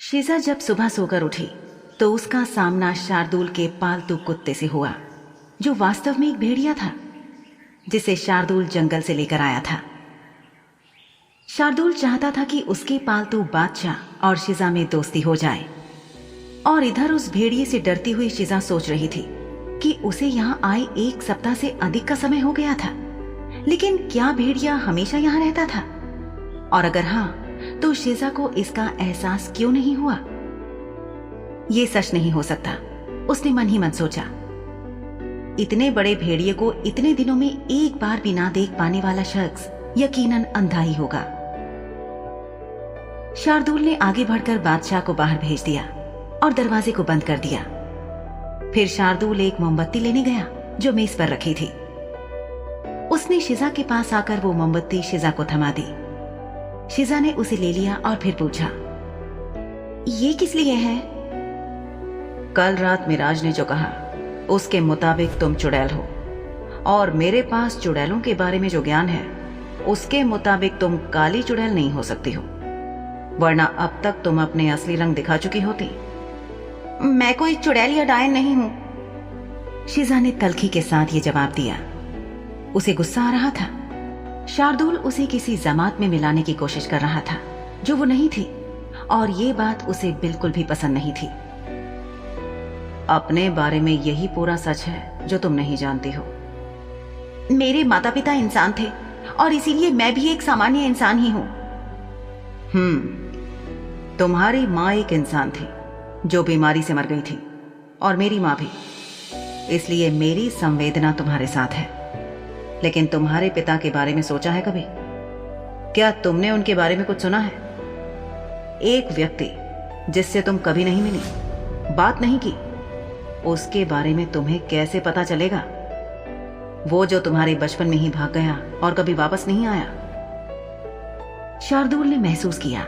शीजा जब सुबह सोकर उठी तो उसका सामना शार्दुल के पालतू कुत्ते से हुआ, जो वास्तव में एक भेड़िया था जिसे शार्दुल जंगल से लेकर आया था। शार्दुल चाहता था कि उसके पालतू बादशाह और शीजा में दोस्ती हो जाए, और इधर उस भेड़िए से डरती हुई शीजा सोच रही थी कि उसे यहाँ आए 1 सप्ताह से अधिक का समय हो गया था, लेकिन क्या भेड़िया हमेशा यहाँ रहता था? और अगर हाँ, तो शीजा को इसका एहसास क्यों नहीं हुआ? ये सच नहीं हो सकता, उसने मन ही मन सोचा। इतने बड़े भेड़िए को इतने दिनों में एक बार भी ना देख पाने वाला शख्स यकीनन अंधा ही होगा। शार्दुल ने आगे बढ़कर बादशाह को बाहर भेज दिया और दरवाजे को बंद कर दिया। फिर शार्दुल एक मोमबत्ती लेने गया जो मेज पर रखी थी। उसने शीजा के पास आकर वो मोमबत्ती शीजा को थमा दी। शीजा ने उसे ले लिया और फिर पूछा, ये किस लिए है? कल रात मिराज ने जो कहा उसके मुताबिक तुम चुड़ैल हो, और मेरे पास चुड़ैलों के बारे में जो ज्ञान है उसके मुताबिक तुम काली चुड़ैल नहीं हो सकती हो, वरना अब तक तुम अपने असली रंग दिखा चुकी होती। मैं कोई चुड़ैल या डायन नहीं हूं, शीजा ने तल्खी के साथ ये जवाब दिया। उसे गुस्सा आ रहा था। शार्दुल उसे किसी जमात में मिलाने की कोशिश कर रहा था जो वो नहीं थी, और ये बात उसे बिल्कुल भी पसंद नहीं थी। अपने बारे में यही पूरा सच है जो तुम नहीं जानती हो। मेरे माता पिता इंसान थे और इसीलिए मैं भी एक सामान्य इंसान ही हूं। तुम्हारी माँ एक इंसान थी जो बीमारी से मर गई थी, और मेरी माँ भी, इसलिए मेरी संवेदना तुम्हारे साथ है। लेकिन तुम्हारे पिता के बारे में सोचा है कभी? क्या तुमने उनके बारे में कुछ सुना है? एक व्यक्ति जिससे तुम कभी नहीं मिली, बात नहीं की, उसके बारे में तुम्हें कैसे पता चलेगा? वो जो तुम्हारे बचपन में ही भाग गया और कभी वापस नहीं आया। शार्दुल ने महसूस किया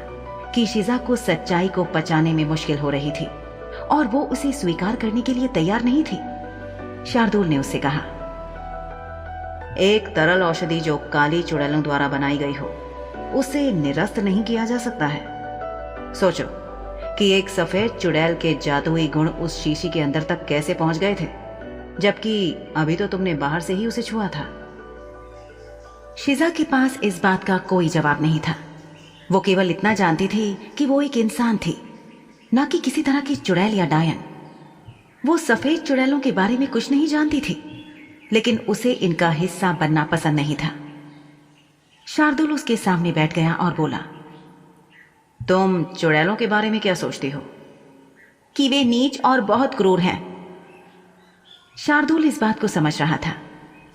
कि शीजा को सच्चाई को पचाने में मुश्किल हो रही थी, और वो उसे स्वीकार करने के लिए तैयार नहीं थी। शार्दुल ने उससे कहा, एक तरल औषधि जो काली चुड़ैलों द्वारा बनाई गई हो, उसे निरस्त नहीं किया जा सकता है। सोचो कि एक सफेद चुड़ैल के जादुई गुण उस शीशी के अंदर तक कैसे पहुंच गए थे, जबकि अभी तो तुमने बाहर से ही उसे छुआ था। शीजा के पास इस बात का कोई जवाब नहीं था। वो केवल इतना जानती थी कि वो एक इंसान थी, ना कि किसी तरह की चुड़ैल या डायन। वो सफेद चुड़ैलों के बारे में कुछ नहीं जानती थी, लेकिन उसे इनका हिस्सा बनना पसंद नहीं था। शार्दुल उसके सामने बैठ गया और बोला, तुम चुड़ैलों के बारे में क्या सोचती हो? कि वे नीच और बहुत क्रूर हैं। शार्दुल इस बात को समझ रहा था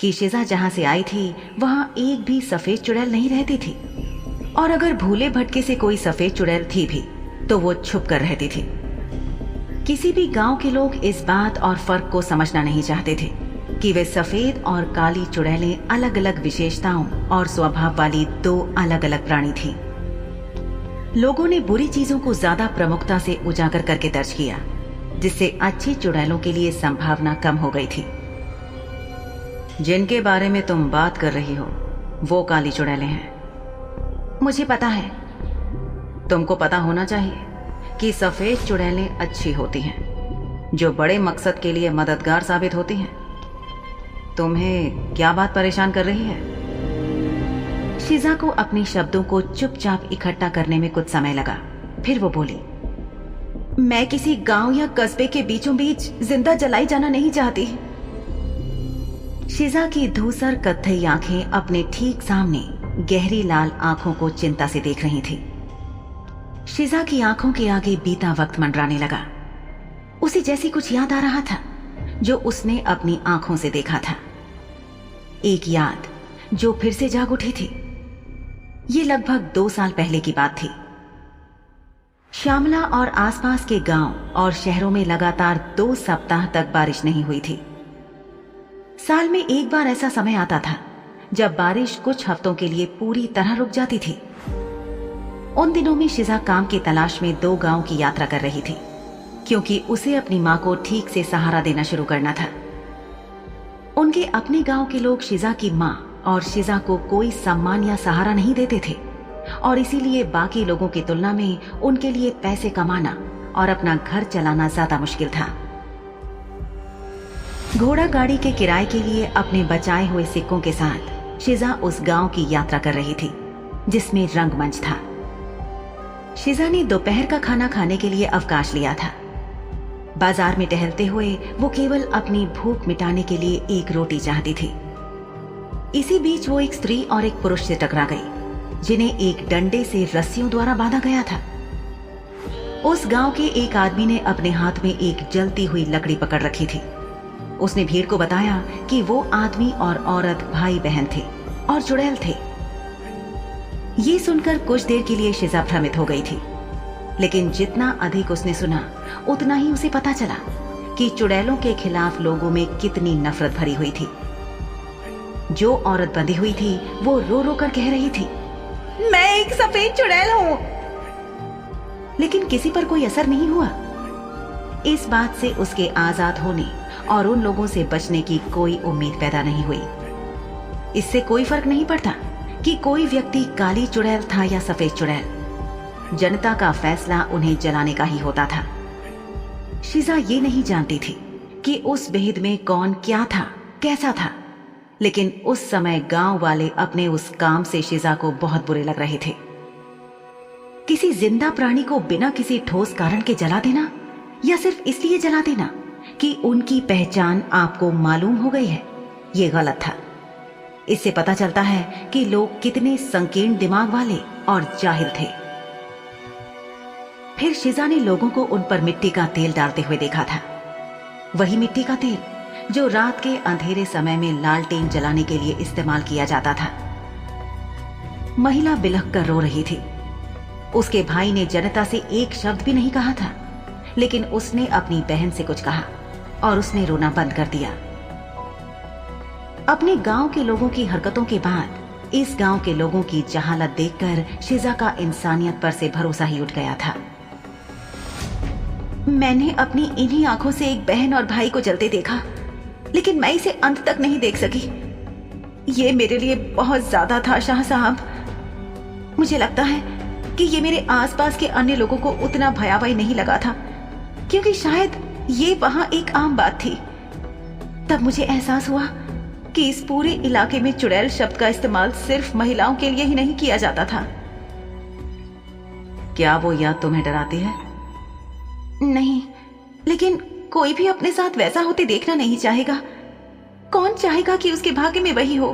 कि शीजा जहां से आई थी वहां एक भी सफेद चुड़ैल नहीं रहती थी, और अगर भूले भटके से कोई सफेद चुड़ैल थी भी तो वो छुप कर रहती थी। किसी भी गांव के लोग इस बात और फर्क को समझना नहीं चाहते थे कि वे सफेद और काली चुड़ैलें अलग अलग विशेषताओं और स्वभाव वाली 2 अलग अलग प्राणी थी। लोगों ने बुरी चीजों को ज्यादा प्रमुखता से उजागर करके दर्ज किया, जिससे अच्छी चुड़ैलों के लिए संभावना कम हो गई थी। जिनके बारे में तुम बात कर रही हो वो काली चुड़ैलें हैं। मुझे पता है। तुमको पता होना चाहिए कि सफेद चुड़ैलें अच्छी होती हैं, जो बड़े मकसद के लिए मददगार साबित होती हैं। तुम्हें क्या बात परेशान कर रही है? शीजा को अपने शब्दों को चुपचाप इकट्ठा करने में कुछ समय लगा। फिर वो बोली, मैं किसी गांव या कस्बे के बीचों बीच जिंदा जलाई जाना नहीं चाहती। शीजा की धूसर कत्थई आंखें अपने ठीक सामने गहरी लाल आंखों को चिंता से देख रही थी। शीजा की आंखों के आगे बीता वक्त मंडराने लगा। उसे जैसे कुछ याद आ रहा था जो उसने अपनी आंखों से देखा था। एक याद जो फिर से जाग उठी थी। ये लगभग 2 साल पहले की बात थी। श्यामला और आसपास के गांव और शहरों में लगातार 2 सप्ताह तक बारिश नहीं हुई थी। साल में एक बार ऐसा समय आता था जब बारिश कुछ हफ्तों के लिए पूरी तरह रुक जाती थी। उन दिनों में शीजा काम की तलाश में 2 गांव की यात्रा कर रही थी, क्योंकि उसे अपनी मां को ठीक से सहारा देना शुरू करना था। उनके अपने गांव के लोग शीजा की मां और शीजा को कोई सम्मान या सहारा नहीं देते थे, और इसीलिए बाकी लोगों की तुलना में उनके लिए पैसे कमाना और अपना घर चलाना ज्यादा मुश्किल था। घोड़ा गाड़ी के किराए के लिए अपने बचाए हुए सिक्कों के साथ शिजा उस गांव की यात्रा कर रही थी जिसमें रंगमंच था। शिजा ने दोपहर का खाना खाने के लिए अवकाश लिया था। बाजार में टहलते हुए वो केवल अपनी भूख मिटाने के लिए एक रोटी चाहती थी। इसी बीच वो एक स्त्री और एक पुरुष से टकरा गई जिन्हें एक डंडे से रस्सियों द्वारा बांधा गया था। उस गांव के एक आदमी ने अपने हाथ में एक जलती हुई लकड़ी पकड़ रखी थी। उसने भीड़ को बताया कि वो आदमी और औरत भाई बहन थे और चुड़ैल थे। ये सुनकर कुछ देर के लिए शिजा भ्रमित हो गई थी, लेकिन जितना अधिक उसने सुना उतना ही उसे पता चला कि चुड़ैलों के खिलाफ लोगों में कितनी नफरत भरी हुई थी। जो औरत बंधी हुई थी वो रो रो कर कह रही थी, मैं एक सफेद चुड़ैल हूं। लेकिन किसी पर कोई असर नहीं हुआ। इस बात से उसके आजाद होने और उन लोगों से बचने की कोई उम्मीद पैदा नहीं हुई। इससे कोई फर्क नहीं पड़ता कि कोई व्यक्ति काली चुड़ैल था या सफेद चुड़ैल। जनता का फैसला उन्हें जलाने का ही होता था। शिजा ये नहीं जानती थी कि उस भेद में कौन क्या था, कैसा था, लेकिन उस समय गांव वाले अपने उस काम से शिजा को बहुत बुरे लग रहे थे। किसी जिंदा प्राणी को बिना किसी ठोस कारण के जला देना या सिर्फ इसलिए जला देना कि उनकी पहचान आपको मालूम हो गई है, ये गलत था। इससे पता चलता है कि लोग कितने संकीर्ण दिमाग वाले और जाहिल थे। फिर शिजा ने लोगों को उन पर मिट्टी का तेल डालते हुए देखा था। वही मिट्टी का तेल जो रात के अंधेरे समय में लालटेन जलाने के लिए इस्तेमाल किया जाता था। महिला बिलख कर रो रही थी। उसके भाई ने जनता से एक शब्द भी नहीं कहा था, लेकिन उसने अपनी बहन से कुछ कहा और उसने रोना बंद कर दिया। अपने गांव के लोगों की हरकतों के बाद इस गांव के लोगों की जहालत देखकर शिजा का इंसानियत पर से भरोसा ही उठ गया था। मैंने अपनी इन्हीं आंखों से एक बहन और भाई को जलते देखा, लेकिन मैं इसे अंत तक नहीं देख सकी। ये मेरे लिए बहुत ज्यादा था शाह साहब। मुझे लगता है कि ये मेरे आसपास के अन्य लोगों को उतना भयावह नहीं लगा था, क्योंकि शायद ये वहां एक आम बात थी। तब मुझे एहसास हुआ कि इस पूरे इलाके में चुड़ैल शब्द का इस्तेमाल सिर्फ महिलाओं के लिए ही नहीं किया जाता था। क्या वो याद तुम्हें डराती है? नहीं, लेकिन कोई भी अपने साथ वैसा होते देखना नहीं चाहेगा। कौन चाहेगा कि उसके भाग्य में वही हो?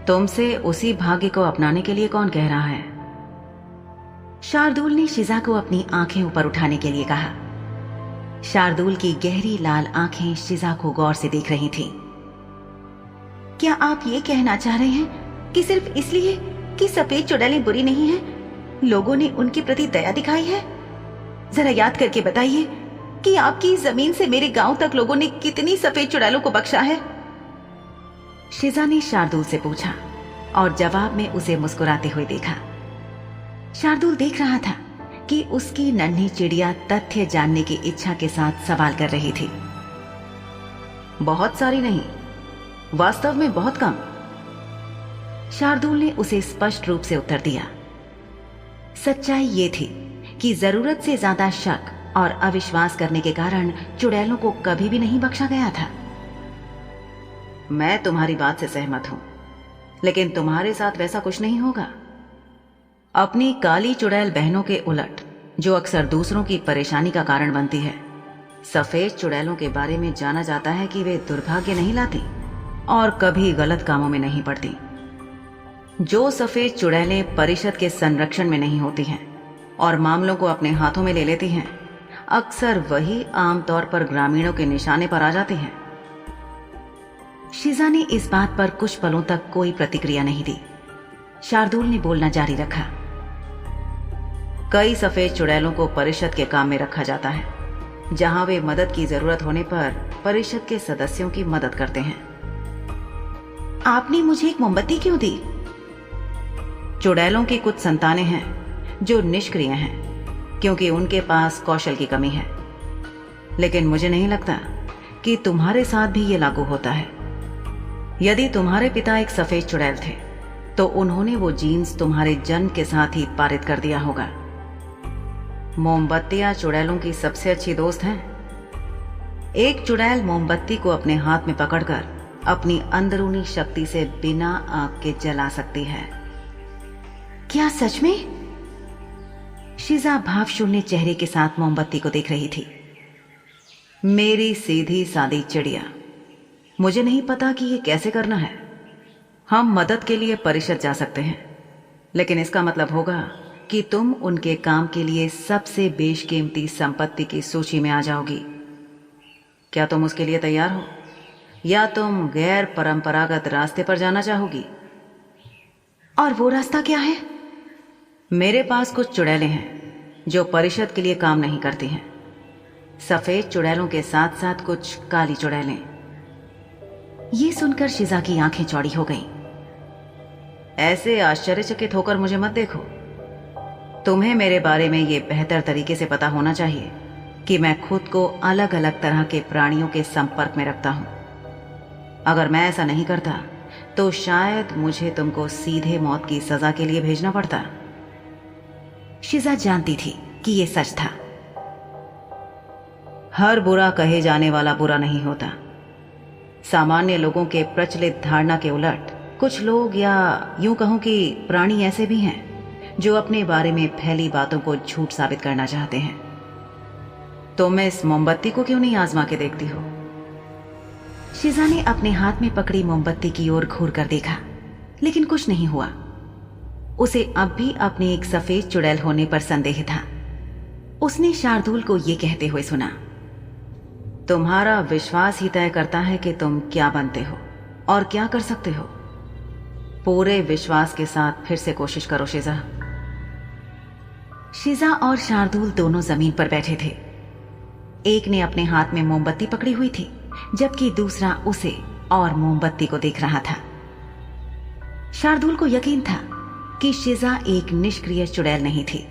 तुमसे उसी भाग्य को अपनाने के लिए कौन कह रहा है? शार्दुल ने शिजा को अपनी आंखें ऊपर उठाने के लिए कहा। शार्दुल की गहरी लाल आंखें शिजा को गौर से देख रही थीं। क्या आप ये कहना चाह रहे हैं कि सिर्फ इसलिए कि सफेद चुड़ैलें बुरी नहीं हैं, लोगों ने उनके प्रति दया दिखाई है? जरा याद करके बताइए कि आपकी जमीन से मेरे गांव तक लोगों ने कितनी सफेद चुड़ैलों को बख्शा है? शिजा ने शार्दुल से पूछा और जवाब में उसे मुस्कुराते हुए देखा। शार्दुल देख रहा था कि उसकी नन्ही चिड़िया तथ्य जानने की इच्छा के साथ सवाल कर रही थी। बहुत सारी नहीं, वास्तव में बहुत कम। शार्दुल ने उसे स्पष्ट रूप से उत्तर दिया। सच्चाई ये थी कि जरूरत से ज्यादा शक और अविश्वास करने के कारण चुड़ैलों को कभी भी नहीं बख्शा गया था। मैं तुम्हारी बात से सहमत हूं, लेकिन तुम्हारे साथ वैसा कुछ नहीं होगा। अपनी काली चुड़ैल बहनों के उलट, जो अक्सर दूसरों की परेशानी का कारण बनती है, सफेद चुड़ैलों के बारे में जाना जाता है कि वे दुर्भाग्य नहीं लाती और कभी गलत कामों में नहीं पड़ती। जो सफेद चुड़ैलें परिषद के संरक्षण में नहीं होती हैं और मामलों को अपने हाथों में ले लेती हैं, अक्सर वही आमतौर पर ग्रामीणों के निशाने पर आ जाती हैं। शिजा ने इस बात पर कुछ पलों तक कोई प्रतिक्रिया नहीं दी। शार्दुल ने बोलना जारी रखा। कई सफेद चुड़ैलों को परिषद के काम में रखा जाता है, जहां वे मदद की जरूरत होने पर परिषद के सदस्यों की मदद करते हैं। आपने मुझे एक मोमबत्ती क्यों दी? चुड़ैलों की कुछ संतानें हैं जो निष्क्रिय हैं, क्योंकि उनके पास कौशल की कमी है। लेकिन मुझे नहीं लगता कि तुम्हारे साथ भी ये लागू होता है। यदि तुम्हारे पिता एक सफेद चुड़ैल थे तो उन्होंने वो जीन्स तुम्हारे जन्म के साथ ही पारित कर दिया होगा। मोमबत्तियां चुड़ैलों की सबसे अच्छी दोस्त हैं। एक चुड़ैल मोमबत्ती को अपने हाथ में पकड़कर अपनी अंदरूनी शक्ति से बिना आग के जला सकती है। क्या सच में? शिजा भावशून्य चेहरे के साथ मोमबत्ती को देख रही थी। मेरी सीधी सादी चिड़िया, मुझे नहीं पता कि ये कैसे करना है। हम मदद के लिए परिषद जा सकते हैं, लेकिन इसका मतलब होगा कि तुम उनके काम के लिए सबसे बेशकीमती संपत्ति की सूची में आ जाओगी। क्या तुम उसके लिए तैयार हो, या तुम गैर परंपरागत रास्ते पर जाना चाहोगी? और वो रास्ता क्या है? मेरे पास कुछ चुड़ैलें हैं जो परिषद के लिए काम नहीं करती हैं। सफेद चुड़ैलों के साथ साथ कुछ काली चुड़ैलें। ये सुनकर शिजा की आंखें चौड़ी हो गईं। ऐसे आश्चर्यचकित होकर मुझे मत देखो। तुम्हें मेरे बारे में ये बेहतर तरीके से पता होना चाहिए कि मैं खुद को अलग अलग तरह के प्राणियों के संपर्क में रखता हूं। अगर मैं ऐसा नहीं करता तो शायद मुझे तुमको सीधे मौत की सजा के लिए भेजना पड़ता। शिजा जानती थी कि यह सच था। हर बुरा कहे जाने वाला बुरा नहीं होता। सामान्य लोगों के प्रचलित धारणा के उलट कुछ लोग, या यूं कहूं कि प्राणी, ऐसे भी हैं जो अपने बारे में फैली बातों को झूठ साबित करना चाहते हैं। तुम इस मोमबत्ती को क्यों नहीं आजमा के देखती हो? शिजा ने अपने हाथ में पकड़ी मोमबत्ती की ओर घूर कर देखा, लेकिन कुछ नहीं हुआ। उसे अब भी अपने एक सफेद चुड़ैल होने पर संदेह था। उसने शार्दुल को यह कहते हुए सुना, तुम्हारा विश्वास ही तय करता है कि तुम क्या बनते हो और क्या कर सकते हो। पूरे विश्वास के साथ फिर से कोशिश करो शिजा। शिजा और शार्दुल दोनों जमीन पर बैठे थे। एक ने अपने हाथ में मोमबत्ती पकड़ी हुई थी, जबकि दूसरा उसे और मोमबत्ती को देख रहा था। शार्दुल को यकीन था कि शिजा एक निष्क्रिय चुड़ैल नहीं थी।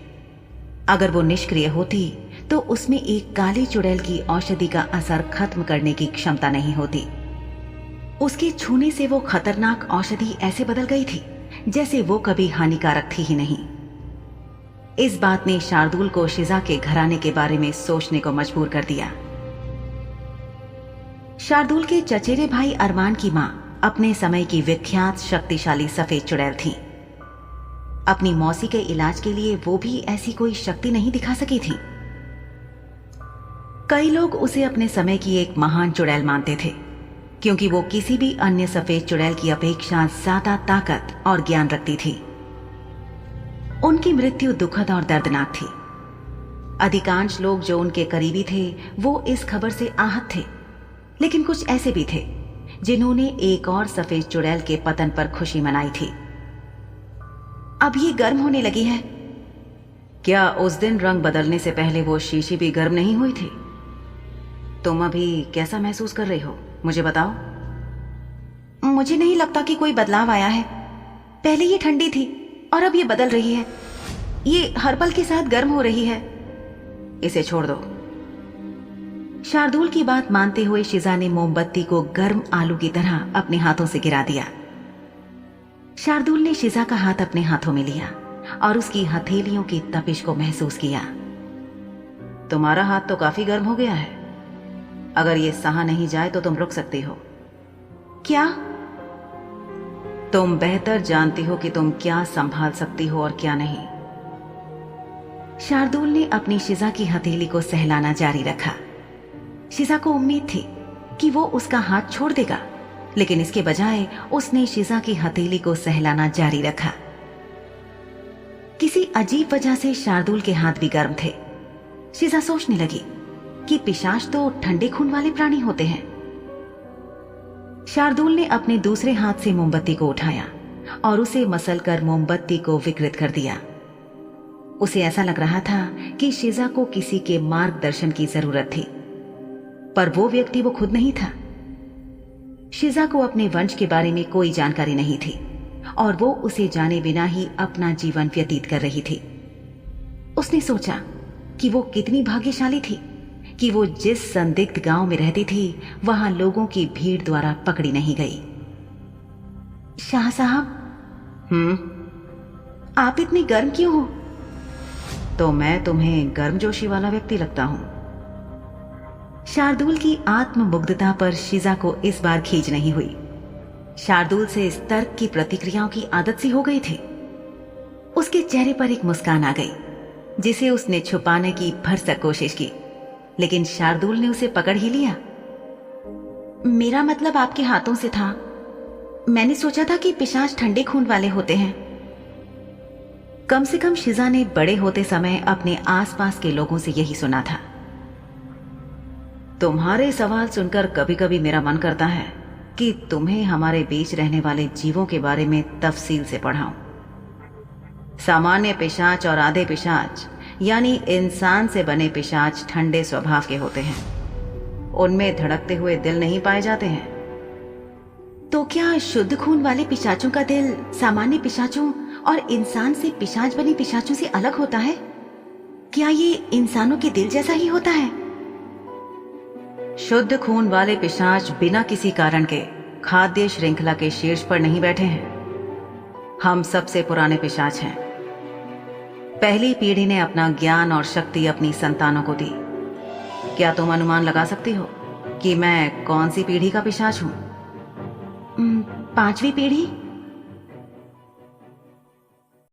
अगर वो निष्क्रिय होती तो उसमें एक काली चुड़ैल की औषधि का असर खत्म करने की क्षमता नहीं होती। उसके छूने से वो खतरनाक औषधि ऐसे बदल गई थी जैसे वो कभी हानिकारक थी ही नहीं। इस बात ने शार्दुल को शिजा के घराने के बारे में सोचने को मजबूर कर दिया। शार्दुल के चचेरे भाई अरमान की मां अपने समय की विख्यात शक्तिशाली सफेद चुड़ैल थी। अपनी मौसी के इलाज के लिए वो भी ऐसी कोई शक्ति नहीं दिखा सकी थी। कई लोग उसे अपने समय की एक महान चुड़ैल मानते थे, क्योंकि वो किसी भी अन्य सफेद चुड़ैल की अपेक्षा ज्यादा ताकत और ज्ञान रखती थी। उनकी मृत्यु दुखद और दर्दनाक थी। अधिकांश लोग जो उनके करीबी थे वो इस खबर से आहत थे, लेकिन कुछ ऐसे भी थे जिन्होंने एक और सफेद चुड़ैल के पतन पर खुशी मनाई थी। अब ये गर्म होने लगी है। क्या उस दिन रंग बदलने से पहले वो शीशी भी गर्म नहीं हुई थी? तुम अभी कैसा महसूस कर रही हो, मुझे बताओ। मुझे नहीं लगता कि कोई बदलाव आया है। पहले ये ठंडी थी और अब ये बदल रही है। ये हर पल के साथ गर्म हो रही है। इसे छोड़ दो। शार्दुल की बात मानते हुए शिजा ने मोमबत्ती को गर्म आलू की तरह अपने हाथों से गिरा दिया। शार्दुल ने शिजा का हाथ अपने हाथों में लिया और उसकी हथेलियों की तपिश को महसूस किया। तुम्हारा हाथ तो काफी गर्म हो गया है। अगर ये सहा नहीं जाए तो तुम रुक सकती हो। क्या? तुम बेहतर जानती हो कि तुम क्या संभाल सकती हो और क्या नहीं। शार्दुल ने अपनी शिजा की हथेली को सहलाना जारी रखा। शिजा को उम्मीद थी कि वो उसका हाथ छोड़ देगा, लेकिन इसके बजाय उसने शिजा की हथेली को सहलाना जारी रखा। किसी अजीब वजह से शार्दुल के हाथ भी गर्म थे। शिजा सोचने लगी कि पिशाच तो ठंडे खून वाले प्राणी होते हैं। शार्दुल ने अपने दूसरे हाथ से मोमबत्ती को उठाया और उसे मसलकर मोमबत्ती को विकृत कर दिया। उसे ऐसा लग रहा था कि शिजा को किसी के मार्गदर्शन की जरूरत थी, पर वो व्यक्ति वो खुद नहीं था। शिजा को अपने वंश के बारे में कोई जानकारी नहीं थी और वो उसे जाने बिना ही अपना जीवन व्यतीत कर रही थी। उसने सोचा कि वो कितनी भाग्यशाली थी कि वो जिस संदिग्ध गांव में रहती थी वहां लोगों की भीड़ द्वारा पकड़ी नहीं गई। शाह साहब, आप इतने गर्म क्यों हो? तो मैं तुम्हें गर्मजोशी वाला व्यक्ति लगता हूं। शार्दुल की आत्ममुग्धता पर शिजा को इस बार खींच नहीं हुई। शार्दुल से इस तर्क की प्रतिक्रियाओं की आदत सी हो गई थी। उसके चेहरे पर एक मुस्कान आ गई जिसे उसने छुपाने की भरसक कोशिश की, लेकिन शार्दुल ने उसे पकड़ ही लिया। मेरा मतलब आपके हाथों से था। मैंने सोचा था कि पिशाच ठंडे खून वाले होते हैं। कम से कम शिजा ने बड़े होते समय अपने आसपास के लोगों से यही सुना था। तुम्हारे सवाल सुनकर कभी कभी मेरा मन करता है कि तुम्हें हमारे बीच रहने वाले जीवों के बारे में तफसील से पढ़ाऊं। सामान्य पिशाच और आधे पिशाच यानी इंसान से बने पिशाच ठंडे स्वभाव के होते हैं। उनमें धड़कते हुए दिल नहीं पाए जाते हैं। तो क्या शुद्ध खून वाले पिशाचों का दिल सामान्य पिशाचों और इंसान से पिशाच बने पिशाचों से अलग होता है? क्या ये इंसानों के दिल जैसा ही होता है? शुद्ध खून वाले पिशाच बिना किसी कारण के खाद्य श्रृंखला के शीर्ष पर नहीं बैठे हैं। हम सबसे पुराने पिशाच हैं। पहली पीढ़ी ने अपना ज्ञान और शक्ति अपनी संतानों को दी। क्या तुम अनुमान लगा सकती हो कि मैं कौन सी पीढ़ी का पिशाच हूं? 5वीं पीढ़ी।